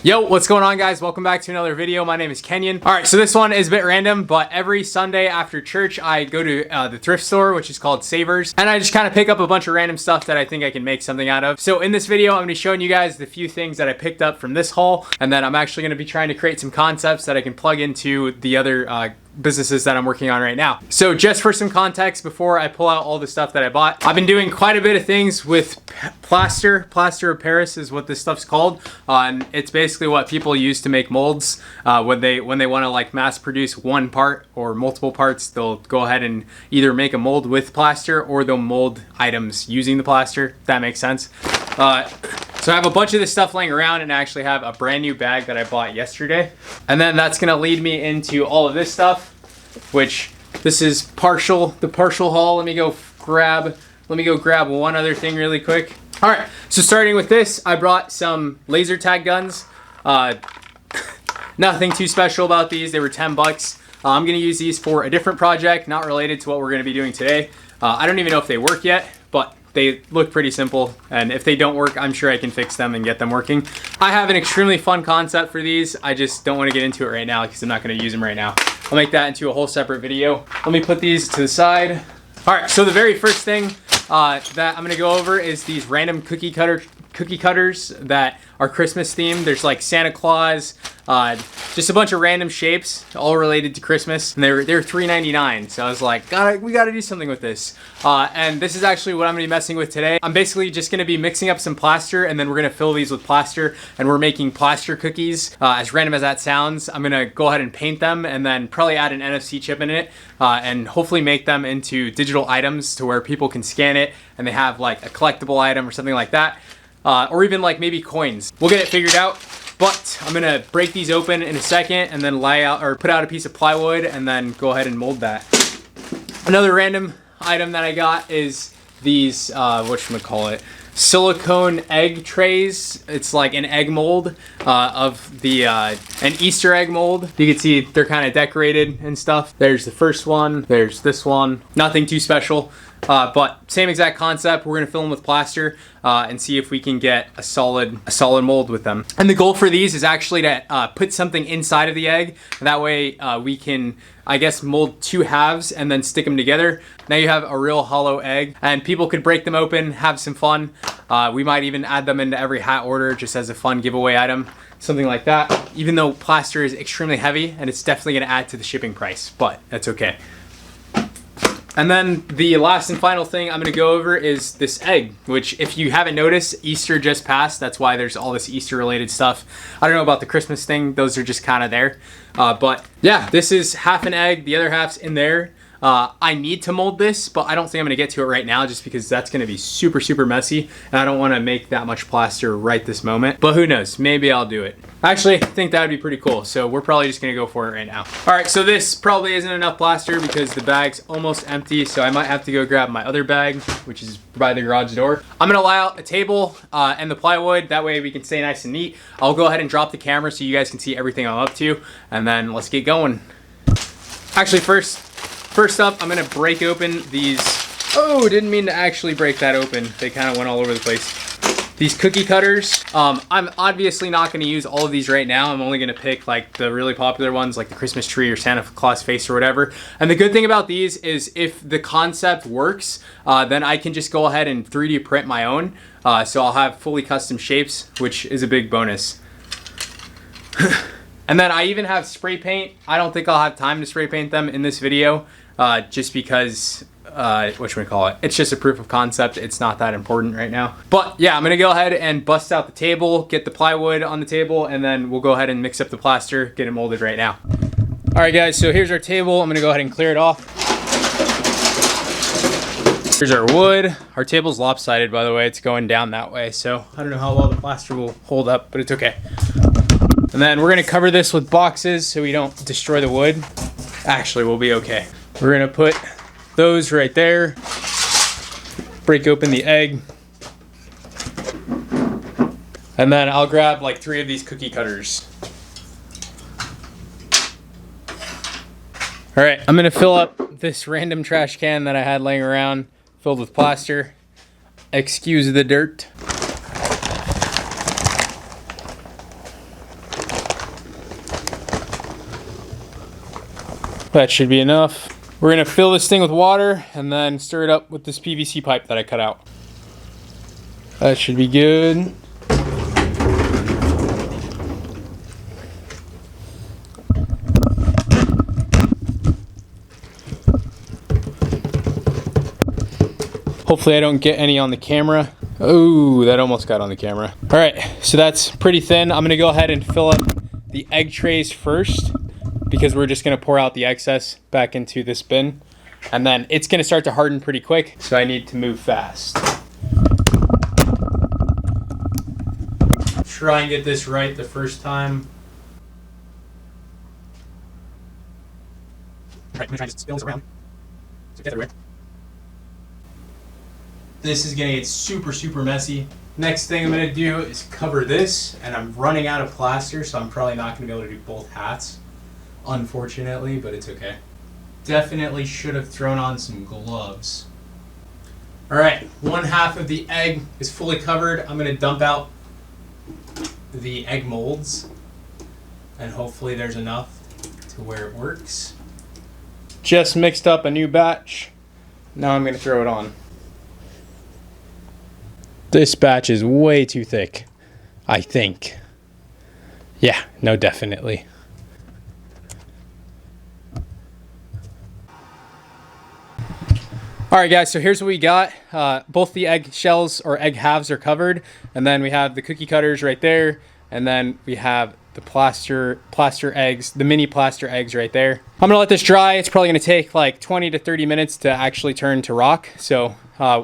Yo, what's going on, guys? Welcome back to another video. My name is Kenyon. All right, so this one is a bit random, but every Sunday after church, I go to the thrift store, which is called Savers, and I just kind of pick up a bunch of random stuff that I think I can make something out of. So in this video, I'm going to be showing you guys the few things that I picked up from this haul, and then I'm actually going to be trying to create some concepts that I can plug into the other businesses that I'm working on right now. So just for some context, before I pull out all the stuff that I bought, I've been doing quite a bit of things with plaster of Paris is what this stuff's called, and it's basically what people use to make molds when they want to like mass produce one part or multiple parts. They'll go ahead and either make a mold with plaster or they'll mold items using the plaster, if that makes sense. So I have a bunch of this stuff laying around, and I actually have a brand new bag that I bought yesterday. And then that's gonna lead me into all of this stuff, which this is the partial haul. Let me go grab one other thing really quick. All right, so starting with this, I brought some laser tag guns. Nothing too special about these. They were 10 bucks. I'm gonna use these for a different project, not related to what we're gonna be doing today. I don't even know if they work yet, but they look pretty simple, and if they don't work, I'm sure I can fix them and get them working. I have an extremely fun concept for these. I just don't want to get into it right now because I'm not going to use them right now. I'll make that into a whole separate video. Let me put these to the side. All right, so the very first thing that I'm going to go over is these random cookie cutters that are Christmas themed. There's like Santa Claus, just a bunch of random shapes, all related to Christmas, and they're $3.99. So I was like, we gotta do something with this. And this is actually what I'm gonna be messing with today. I'm basically just gonna be mixing up some plaster, and then we're gonna fill these with plaster, and we're making plaster cookies. As random as that sounds, I'm gonna go ahead and paint them, and then probably add an NFC chip in it, and hopefully make them into digital items to where people can scan it, and they have like a collectible item or something like that. Or even like maybe coins. We'll get it figured out, but I'm gonna break these open in a second and then put out a piece of plywood and then go ahead and mold that. Another random item that I got is these, whatchamacallit, silicone egg trays. It's like an egg mold of an Easter egg mold. You can see they're kind of decorated and stuff. There's the first one, there's this one. Nothing too special. But same exact concept. We're gonna fill them with plaster and see if we can get a solid mold with them. And the goal for these is actually to put something inside of the egg. That way we can, I guess, mold two halves and then stick them together. Now you have a real hollow egg, and people could break them open, have some fun. We might even add them into every hat order just as a fun giveaway item, something like that. Even though plaster is extremely heavy and it's definitely gonna add to the shipping price, but that's okay. And then the last and final thing I'm gonna go over is this egg, which if you haven't noticed, Easter just passed. That's why there's all this Easter related stuff. I don't know about the Christmas thing. Those are just kind of there. But yeah, this is half an egg. The other half's in there. I need to mold this, but I don't think I'm gonna get to it right now just because that's gonna be super, super messy. And I don't wanna make that much plaster right this moment, but who knows, maybe I'll do it. Actually, I think that would be pretty cool. So we're probably just gonna go for it right now. All right, so this probably isn't enough plaster because the bag's almost empty. So I might have to go grab my other bag, which is by the garage door. I'm gonna lay out a table and the plywood. That way we can stay nice and neat. I'll go ahead and drop the camera so you guys can see everything I'm up to, and then let's get going. Actually, First up, I'm gonna break open these. Oh, didn't mean to actually break that open. They kind of went all over the place. These cookie cutters. I'm obviously not gonna use all of these right now. I'm only gonna pick like the really popular ones, like the Christmas tree or Santa Claus face or whatever. And the good thing about these is if the concept works, then I can just go ahead and 3D print my own. So I'll have fully custom shapes, which is a big bonus. And then I even have spray paint. I don't think I'll have time to spray paint them in this video, just because, it's just a proof of concept. It's not that important right now. But yeah, I'm gonna go ahead and bust out the table, get the plywood on the table, and then we'll go ahead and mix up the plaster, get it molded right now. All right, guys, so here's our table. I'm gonna go ahead and clear it off. Here's our wood. Our table's lopsided, by the way. It's going down that way, so I don't know how well the plaster will hold up, but it's okay. And then we're gonna cover this with boxes so we don't destroy the wood. Actually, we'll be okay. We're gonna put those right there. Break open the egg. And then I'll grab like 3 of these cookie cutters. All right, I'm gonna fill up this random trash can that I had laying around, filled with plaster. Excuse the dirt. That should be enough. We're gonna fill this thing with water and then stir it up with this PVC pipe that I cut out. That should be good. Hopefully I don't get any on the camera. Oh, that almost got on the camera. All right, so that's pretty thin. I'm gonna go ahead and fill up the egg trays first because we're just gonna pour out the excess back into this bin. And then it's gonna start to harden pretty quick, so I need to move fast. Try and get this right the first time. All right, I'm gonna try to spill this around so get everywhere. This is gonna get super, super messy. Next thing I'm gonna do is cover this, and I'm running out of plaster, so I'm probably not gonna be able to do both hats, unfortunately, but it's okay. Definitely should have thrown on some gloves. All right, one half of the egg is fully covered. I'm gonna dump out the egg molds, and hopefully there's enough to where it works. Just mixed up a new batch. Now I'm gonna throw it on. This batch is way too thick, I think. Yeah, no, definitely. All right, guys, so here's what we got. Both the egg shells or egg halves are covered, and then we have the cookie cutters right there, and then we have the plaster eggs, the mini plaster eggs right there. I'm gonna let this dry. It's probably gonna take like 20 to 30 minutes to actually turn to rock. So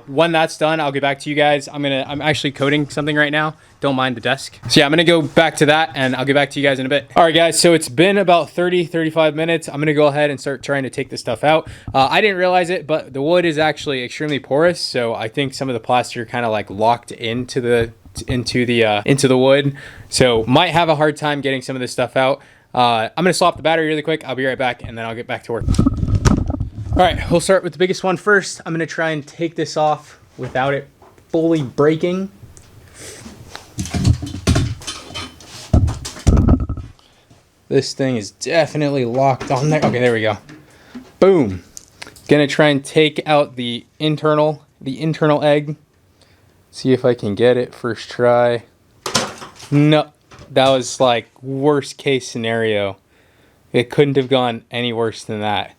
when that's done, I'll get back to you guys. I'm actually coating something right now. Don't mind the desk. So yeah, I'm gonna go back to that and I'll get back to you guys in a bit. All right, guys, so it's been about 35 minutes. I'm gonna go ahead and start trying to take this stuff out. I didn't realize it, but the wood is actually extremely porous. So I think some of the plaster kind of like locked into the wood. So might have a hard time getting some of this stuff out. I'm gonna swap the battery really quick. I'll be right back and then I'll get back to work. All right, we'll start with the biggest one first. I'm gonna try and take this off without it fully breaking. This thing is definitely locked on there. Okay, there we go. Boom. Gonna try and take out the internal egg. See if I can get it first try. No, that was like worst case scenario. It couldn't have gone any worse than that.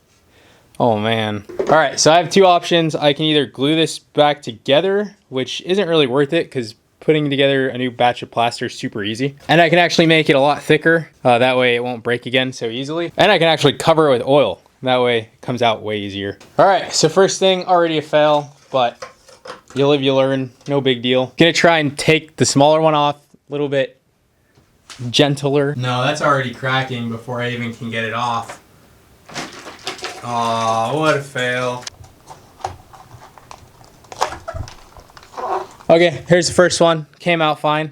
Oh man. All right, so I have two options. I can either glue this back together, which isn't really worth it because putting together a new batch of plaster is super easy. And I can actually make it a lot thicker. That way it won't break again so easily. And I can actually cover it with oil. That way it comes out way easier. All right, so first thing, already a fail, but you live, you learn, no big deal. Gonna try and take the smaller one off a little bit gentler. No, that's already cracking before I even can get it off. Aw, what a fail. Okay, here's the first one. Came out fine.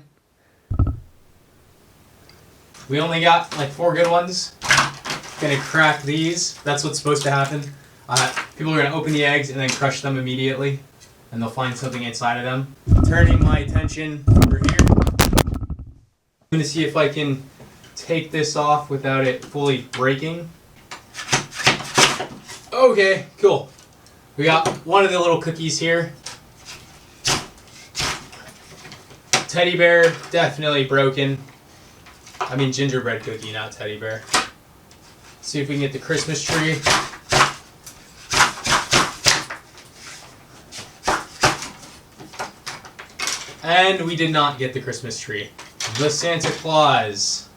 We only got like 4 good ones. Gonna crack these. That's what's supposed to happen. People are gonna open the eggs and then crush them immediately. And they'll find something inside of them. Turning my attention over here. I'm gonna see if I can take this off without it fully breaking. Okay, cool. We got one of the little cookies here. Teddy bear, definitely broken. I mean gingerbread cookie, not teddy bear. See if we can get the Christmas tree. And we did not get the Christmas tree. The Santa Claus.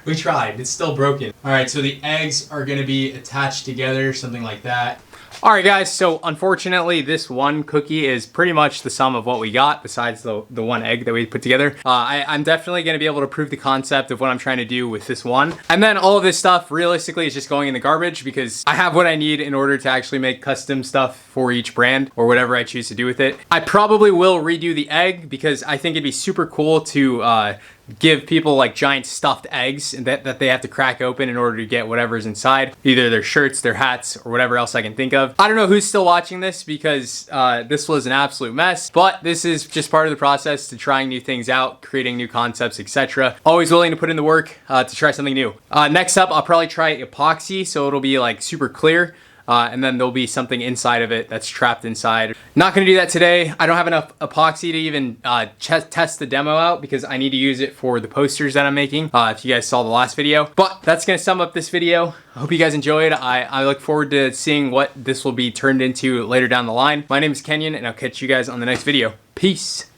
We tried, it's still broken. All right, so the eggs are gonna be attached together, something like that. All right, guys, so unfortunately, this one cookie is pretty much the sum of what we got, besides the one egg that we put together. I'm definitely gonna be able to prove the concept of what I'm trying to do with this one. And then all of this stuff, realistically, is just going in the garbage because I have what I need in order to actually make custom stuff for each brand or whatever I choose to do with it. I probably will redo the egg because I think it'd be super cool to give people like giant stuffed eggs that they have to crack open in order to get whatever's inside, either their shirts, their hats, or whatever else I can think of. I don't know who's still watching this because this was an absolute mess, but this is just part of the process to trying new things out, creating new concepts, etc. Always willing to put in the work to try something new. Next up, I'll probably try epoxy, so it'll be like super clear. And then there'll be something inside of it that's trapped inside. Not gonna do that today. I don't have enough epoxy to even test the demo out because I need to use it for the posters that I'm making, if you guys saw the last video. But that's gonna sum up this video. I hope you guys enjoyed. I look forward to seeing what this will be turned into later down the line. My name is Kenyon, and I'll catch you guys on the next video. Peace.